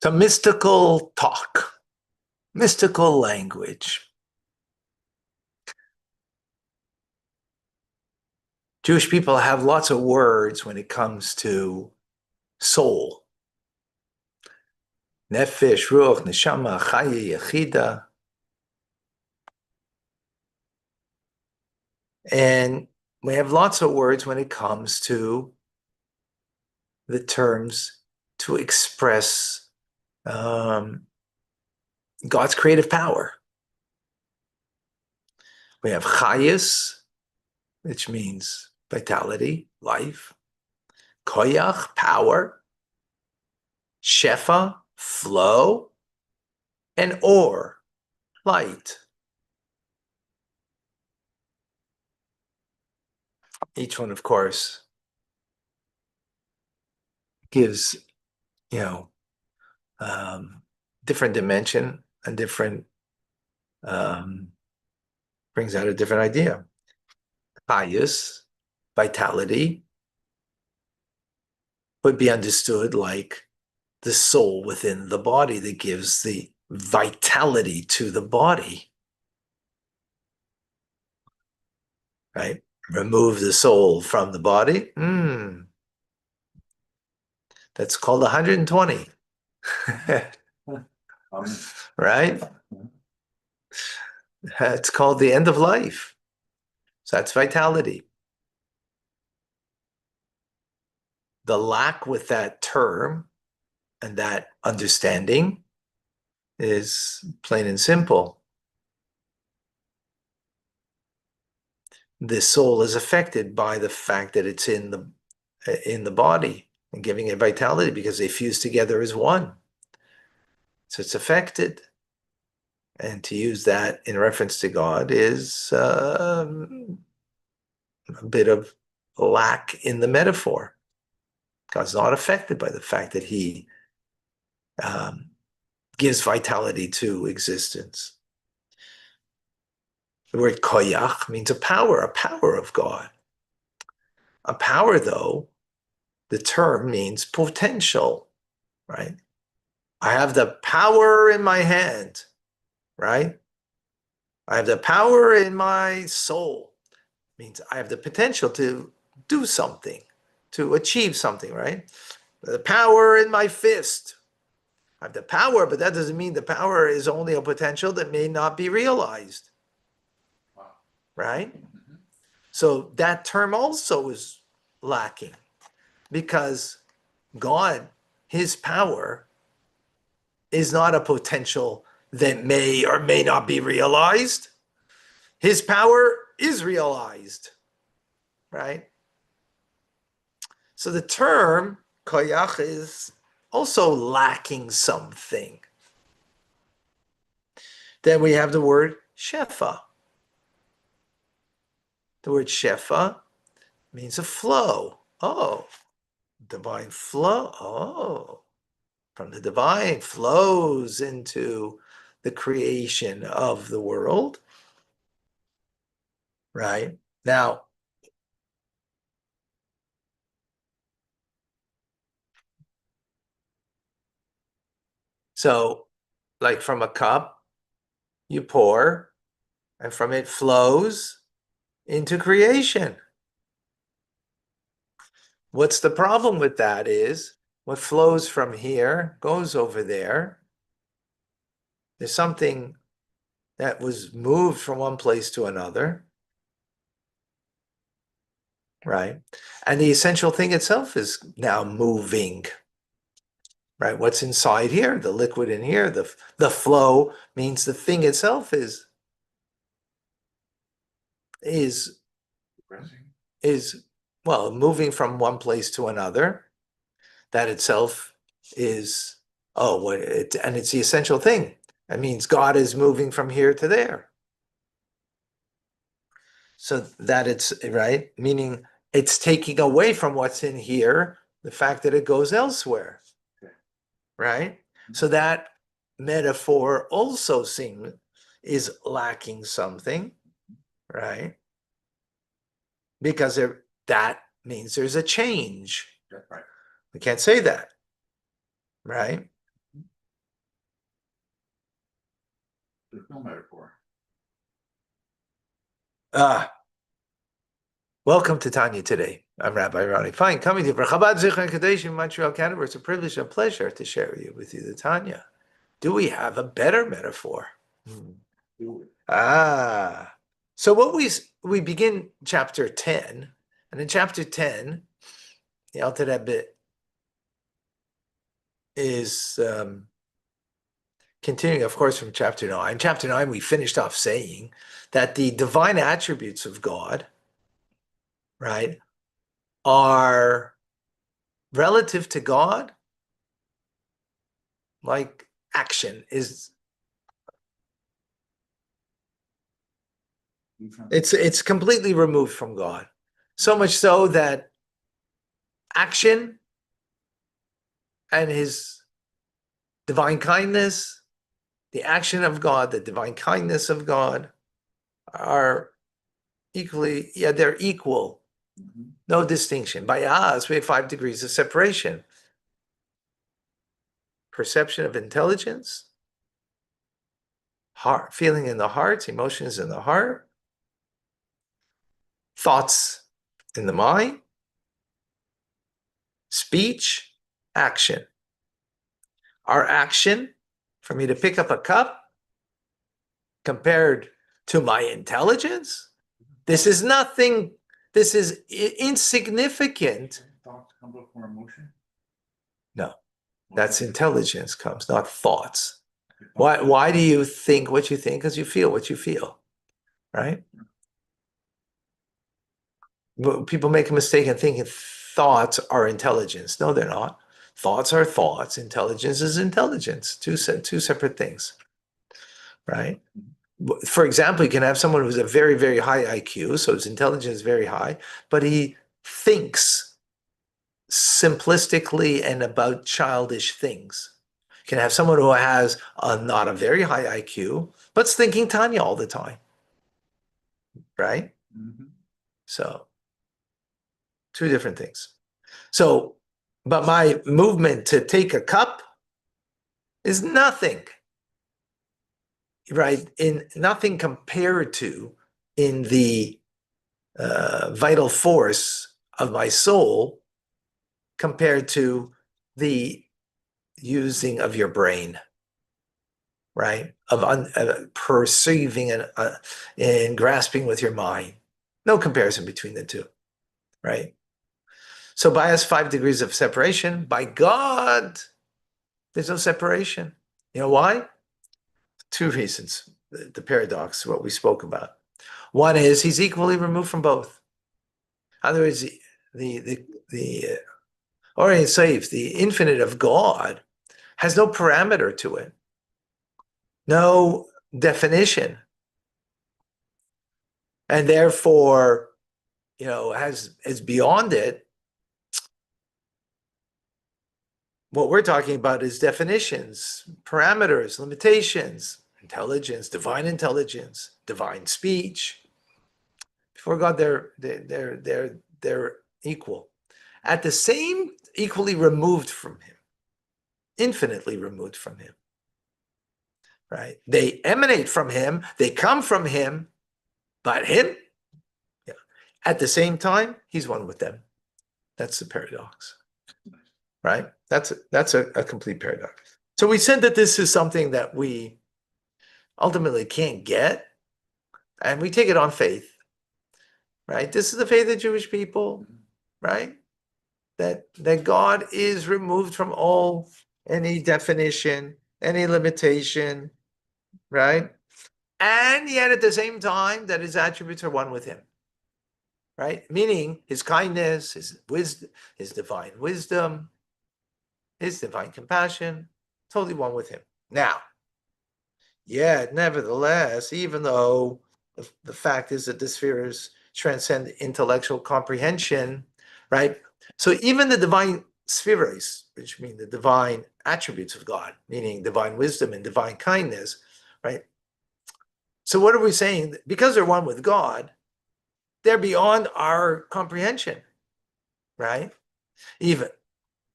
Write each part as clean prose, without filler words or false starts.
Some mystical talk, mystical language. Jewish people have lots of words when it comes to soul. Nefesh, ruach, neshama, chaya, yechida. And we have lots of words when it comes to the terms to express God's creative power. We have chayas, which means vitality, life. Koyach, power. Shefa, flow. And or, light. Each one, of course, gives, different dimension and different, brings out a different idea. Chayas, vitality, would be understood like the soul within the body that gives the vitality to the body. Right? Remove the soul from the body. That's called 120. Right? It's called the end of life. So that's vitality. The lack with that term and that understanding is plain and simple. The soul is affected by the fact that it's in the body and giving it vitality because they fuse together as one. So it's affected. And to use that in reference to God is a bit of lack in the metaphor. God's not affected by the fact that he gives vitality to existence. The word koyach means a power of God. A power, though, the term means potential, right? I have the power in my hand, right? I have the power in my soul. It means I have the potential to do something, to achieve something, right? The power in my fist. I have the power, but that doesn't mean the power is only a potential that may not be realized. Wow. Right? Mm-hmm. So that term also is lacking because God, his power, is not a potential that may or may not be realized. His power is realized, right? So the term koyach is also lacking something. Then we have the word shefa. The word shefa means a flow. Oh, divine flow. Oh, from the divine flows into the creation of the world. Right? Now, so like from a cup, you pour, and from it flows into creation. What's the problem with that is what flows from here goes over there. There's something that was moved from one place to another, right? And the essential thing itself is now moving, right? What's inside here, the liquid in here, the flow means the thing itself is well, moving from one place to another. That itself is, and it's the essential thing. That means God is moving from here to there. So that it's, right, meaning it's taking away from what's in here, the fact that it goes elsewhere, right? So that metaphor also is lacking something, right? Because that means there's a change. Right. We can't say that, right? There's no metaphor. Welcome to Tanya today. I'm Rabbi Ronnie Fine, coming to you from Chabad Zichron Kadesh in Montreal, Canada. It's a privilege and a pleasure to share with you the Tanya. Do we have a better metaphor? So what we begin chapter 10, and in chapter 10, the Alter Rebbe is continuing, of course, from chapter 9. Chapter 9, we finished off saying that the divine attributes of God, right, are relative to God, like action is. It's completely removed from God. So much so that action and his divine kindness, the action of God, the divine kindness of God are equally, they're equal. No distinction. By us, we have 5 degrees of separation. Perception of intelligence, heart, feeling in the heart, emotions in the heart, thoughts in the mind, speech, action. Our action, for me to pick up a cup, compared to my intelligence, this is nothing, this is insignificant. Thoughts come before emotion? No, that's intelligence comes, not thoughts. Why do you think what you think? Because you feel what you feel, right? People make a mistake in thinking thoughts are intelligence. No, they're not. Thoughts are thoughts. Intelligence is intelligence. Two separate things, right? For example, you can have someone who's a very, very high IQ, so his intelligence is very high, but he thinks simplistically and about childish things. You can have someone who has not a very high IQ, but's thinking Tanya all the time, right? So, 2 different things. So, but my movement to take a cup is nothing, right? In nothing compared to in the vital force of my soul compared to the using of your brain, right? Of perceiving and grasping with your mind. No comparison between the two, right? So by us 5 degrees of separation, by God, there's no separation. You know why? 2 reasons. The paradox, what we spoke about. One is he's equally removed from both. In other words, the Orion saves, the infinite of God has no parameter to it, no definition, and therefore, is beyond it. What we're talking about is definitions, parameters, limitations, intelligence, divine speech. Before God, they're equal. At the same, equally removed from him, infinitely removed from him, right? They emanate from him, they come from him, but him, at the same time, he's one with them. That's the paradox, right? That's a complete paradox. So we said that this is something that we ultimately can't get, and we take it on faith, right? This is the faith of Jewish people, right? That God is removed from any definition, any limitation, right? And yet at the same time, that his attributes are one with him, right? Meaning his kindness, his wisdom, his divine wisdom, his divine compassion, totally one with him. Now, nevertheless, even though the fact is that the spheres transcend intellectual comprehension, right? So even the divine spheres, which mean the divine attributes of God, meaning divine wisdom and divine kindness, right? So what are we saying? Because they're one with God, they're beyond our comprehension, right? Even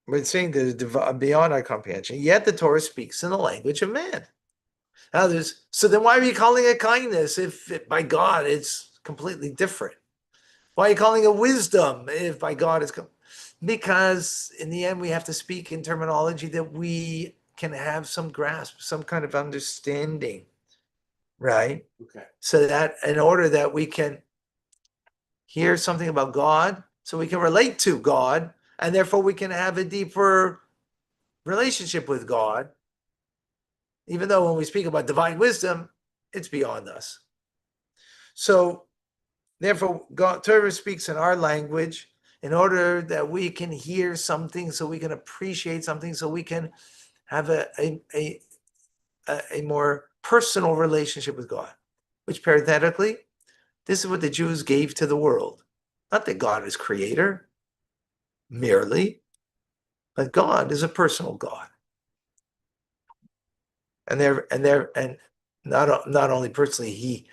we're saying they're beyond our comprehension, yet the Torah speaks in the language of man. Others. So then why are you calling it kindness if by God it's completely different? Why are you calling it wisdom if by God it's because in the end we have to speak in terminology that we can have some grasp, some kind of understanding, right? Okay. So that in order that we can hear something about God, so we can relate to God, and therefore we can have a deeper relationship with God, even though when we speak about divine wisdom, it's beyond us. So therefore, God, Torah speaks in our language in order that we can hear something, so we can appreciate something, so we can have a more personal relationship with God, which parenthetically, this is what the Jews gave to the world. Not that God is creator merely, but God is a personal God. And not only personally, he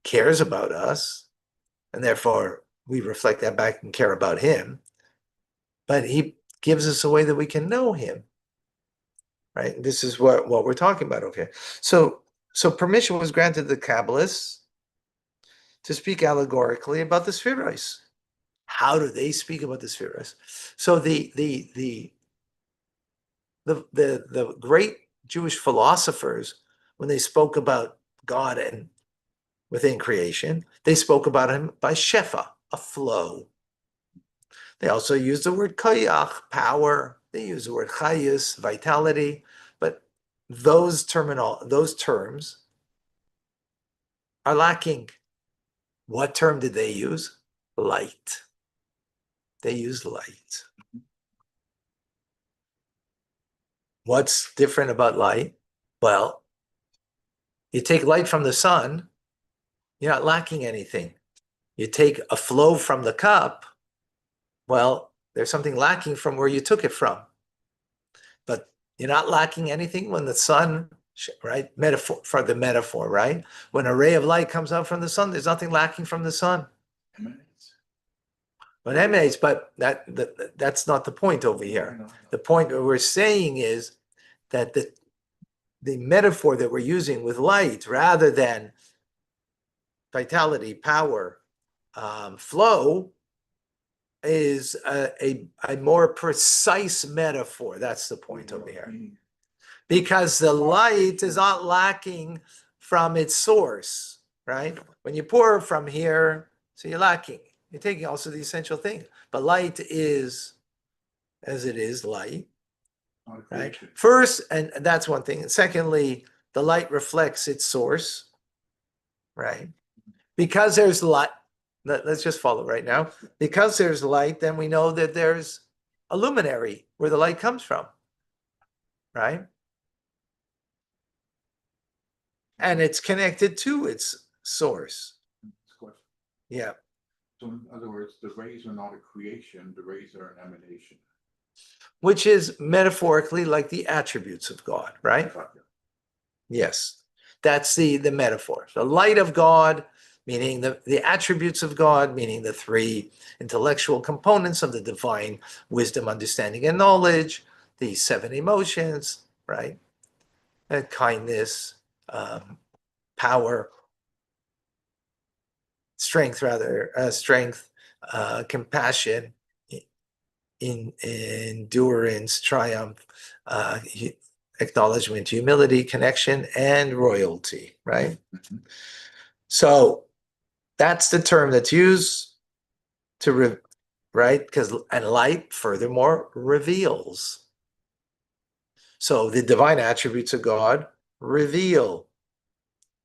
cares about us, and therefore we reflect that back and care about him, but he gives us a way that we can know him. Right? This is what we're talking about. Okay. So permission was granted to the Kabbalists to speak allegorically about the spheros. How do they speak about the spheros? So the great Jewish philosophers, when they spoke about God and within creation, they spoke about him by shefa, a flow. They also use the word koyach, power. They use the word chayus, vitality. But those terms are lacking. What term did they use? Light. They use light. What's different about light? Well, you take light from the sun, you're not lacking anything. You take a flow from the cup, well, there's something lacking from where you took it from. But you're not lacking anything when the sun, right? Metaphor for the metaphor, right? When a ray of light comes out from the sun, there's nothing lacking from the sun. Emanates. When emanates, but that's not the point over here. No. The point that we're saying is that the metaphor that we're using with light, rather than vitality, power, flow, is a more precise metaphor. That's the point over here. Because the light is not lacking from its source, right? When you pour from here, so you're lacking. You're taking also the essential thing. But light is, as it is, light, right? First, and that's one thing. And secondly, the light reflects its source, right? Because there's light, let's just follow right now. Because there's light, then we know that there's a luminary where the light comes from, right? And it's connected to its source. Yeah. So in other words, the rays are not a creation, the rays are an emanation. Which is metaphorically like the attributes of God, right? Yes. That's the metaphor. The light of God, meaning the attributes of God, meaning the three intellectual components of the divine wisdom, understanding, and knowledge, the seven emotions, right? And kindness, power, strength, compassion, endurance, triumph, acknowledgement, humility, connection, and royalty, right? Mhm. So that's the term that's used to, right? And light, furthermore, reveals. So the divine attributes of God reveal,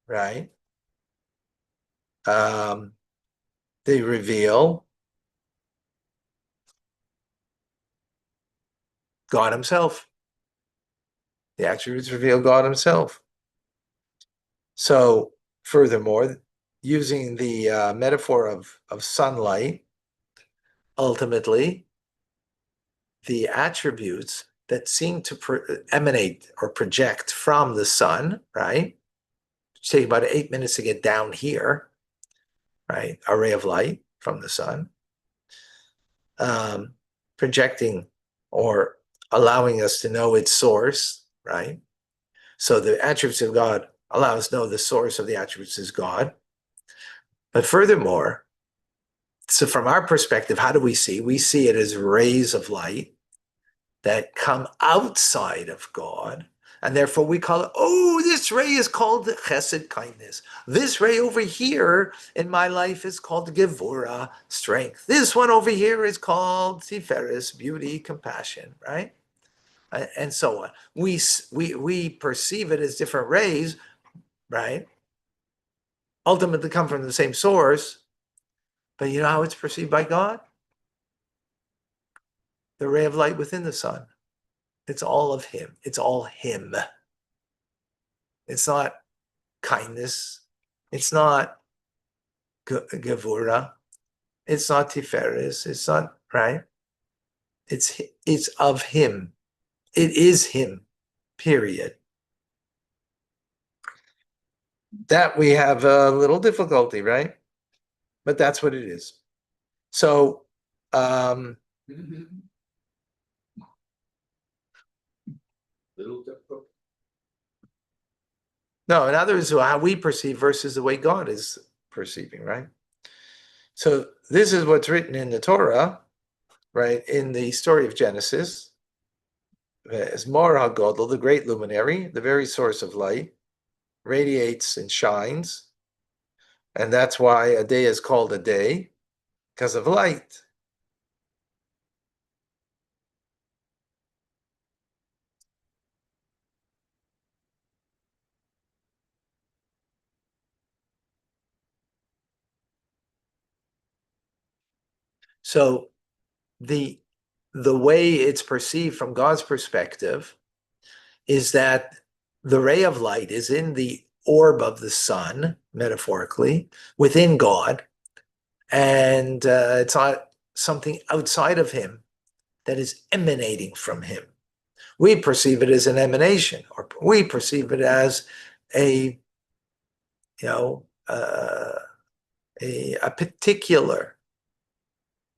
right? They reveal God himself. The attributes reveal God himself. So furthermore, using the metaphor of sunlight, ultimately, the attributes that seem to emanate or project from the sun, right? Take about 8 minutes to get down here, right? A ray of light from the sun, projecting or allowing us to know its source, right? So the attributes of God allow us to know the source of the attributes is God. But furthermore, so from our perspective, how do we see? We see it as rays of light that come outside of God. And therefore we call it, oh, this ray is called chesed, kindness. This ray over here in my life is called gevura, strength. This one over here is called tiferes, beauty, compassion, right? And so on. We perceive it as different rays, right? Ultimately come from the same source, but you know how it's perceived by God? The ray of light within the sun. It's all of Him. It's all Him. It's not kindness. It's not gevura. It's not tiferes. It's not, right? It's of Him. It is Him, period. That we have a little difficulty, right? But that's what it is. So, Little difficult. no, in other words, how we perceive versus the way God is perceiving, right? So this is what's written in the Torah, right? In the story of Genesis, as Mor HaGodel, the great luminary, the very source of light, radiates and shines. And that's why a day is called a day, because of light. So the way it's perceived from God's perspective is that the ray of light is in the orb of the sun, metaphorically, within God, and it's not something outside of Him that is emanating from Him. We perceive it as an emanation, or we perceive it as a, you know, a particular.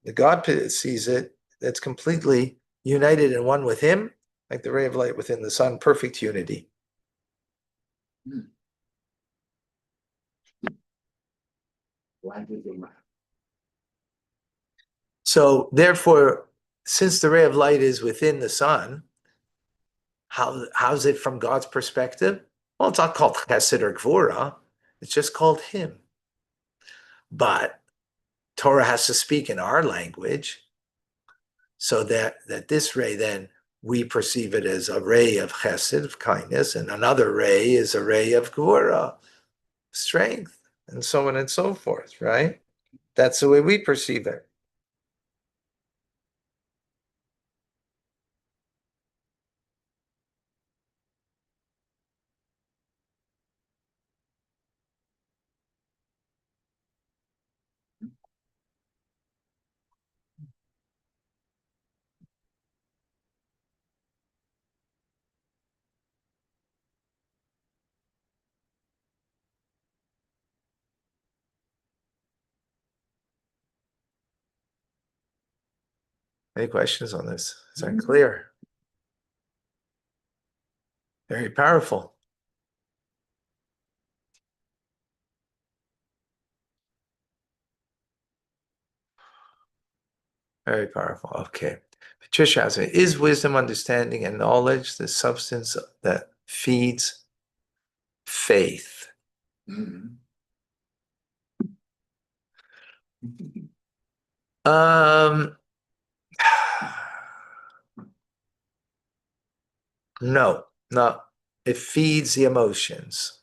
The God sees it that's completely united and one with Him, like the ray of light within the sun, perfect unity. So therefore, since the ray of light is within the sun, how's it from God's perspective? Well, it's not called chesed or gvura. It's just called Him. But Torah has to speak in our language, so that this ray then we perceive it as a ray of chesed, of kindness, and another ray is a ray of gvura, strength, and so on and so forth, right? That's the way we perceive it. Any questions on this? Is that clear? Very powerful. Very powerful. Okay. Patricia asks, is wisdom, understanding, and knowledge the substance that feeds faith? Mm-hmm. No, no. It feeds the emotions.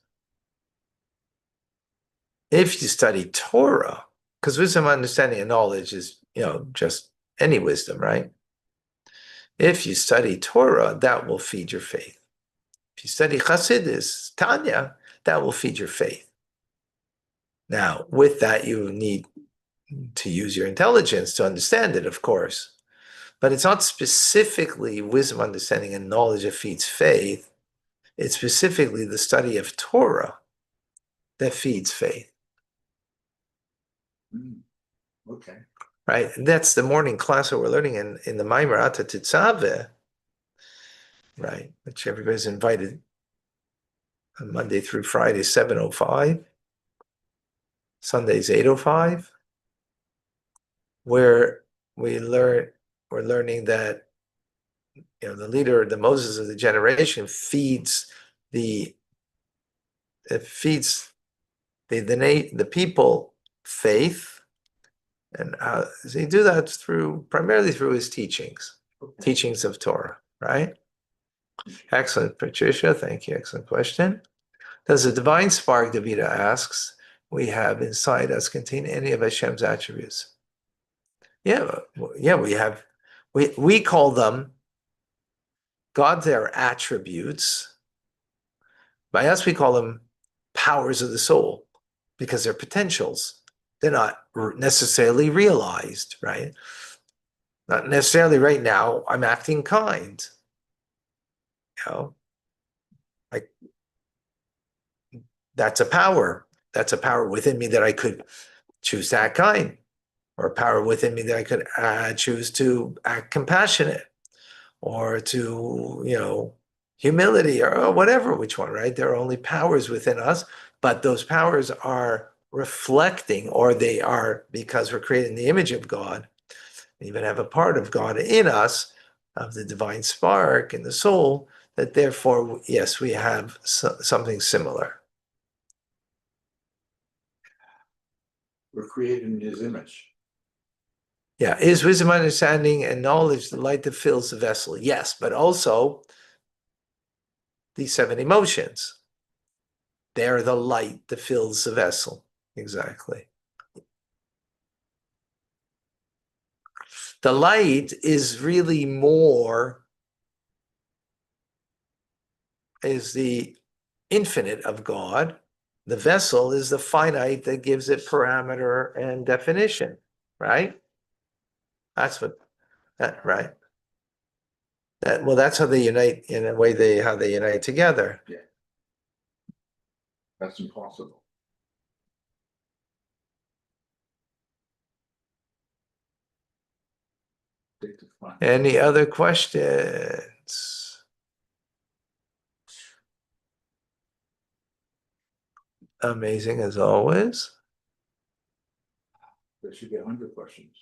If you study Torah, because wisdom, understanding, and knowledge is, just any wisdom, right? If you study Torah, that will feed your faith. If you study Chassidus, Tanya, that will feed your faith. Now, with that, you need to use your intelligence to understand it, of course. But it's not specifically wisdom, understanding, and knowledge that feeds faith. It's specifically the study of Torah that feeds faith. Okay. Right? And that's the morning class that we're learning in the Maimer Ata Tetzaveh, right? Which everybody's invited Monday through Friday, 7:05. Sundays, 8:05. Where we're learning that the leader, the Moses of the generation, feeds the people faith, and he do that primarily through his teachings of Torah, right? Excellent, Patricia. Thank you. Excellent question. Does the divine spark, Davida asks, we have inside us contain any of Hashem's attributes? Yeah, we have. We call them God. Their attributes. By us, we call them powers of the soul because they're potentials. They're not necessarily realized, right? Not necessarily right now. I'm acting kind. Like that's a power. That's a power within me that I could choose to act kind, or a power within me that I could choose to act compassionate, or to, humility, or whatever, which one, right? There are only powers within us, but those powers are reflecting, or they are, because we're created in the image of God, we even have a part of God in us, of the divine spark in the soul, that therefore, yes, we have something similar. We're created in his image. Yeah, is wisdom, understanding, and knowledge the light that fills the vessel? Yes, but also these 7 emotions. They're the light that fills the vessel. Exactly. The light is really is the infinite of God. The vessel is the finite that gives it parameter and definition, right? That's right. That's how they unite, in a way, how they unite together. Yeah. That's impossible. Any other questions? Amazing as always. There should be 100 questions.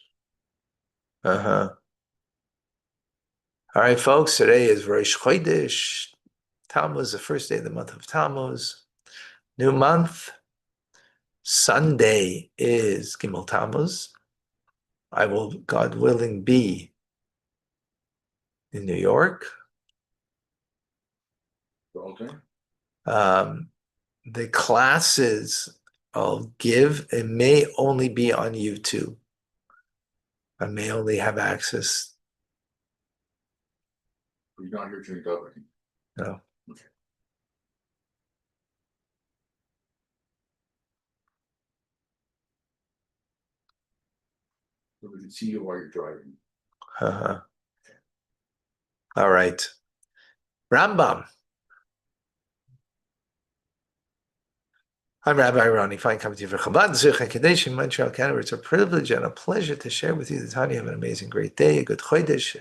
All right, folks. Today is Rosh Chodesh. Tammuz, the first day of the month of Tammuz. New month. Sunday is Gimel Tammuz. I will, God willing, be in New York. Okay. The classes I'll give, it may only be on YouTube. I may only have access. You're not here during governing. No. Okay. So we can see you while you're driving. All right. Rambam. I'm Rabbi Ronnie Fine, coming to you for Chabad Zich and Kadesh in Montreal, Canada. It's a privilege and a pleasure to share with you the Tanya of an amazing, great day, a good Chodesh,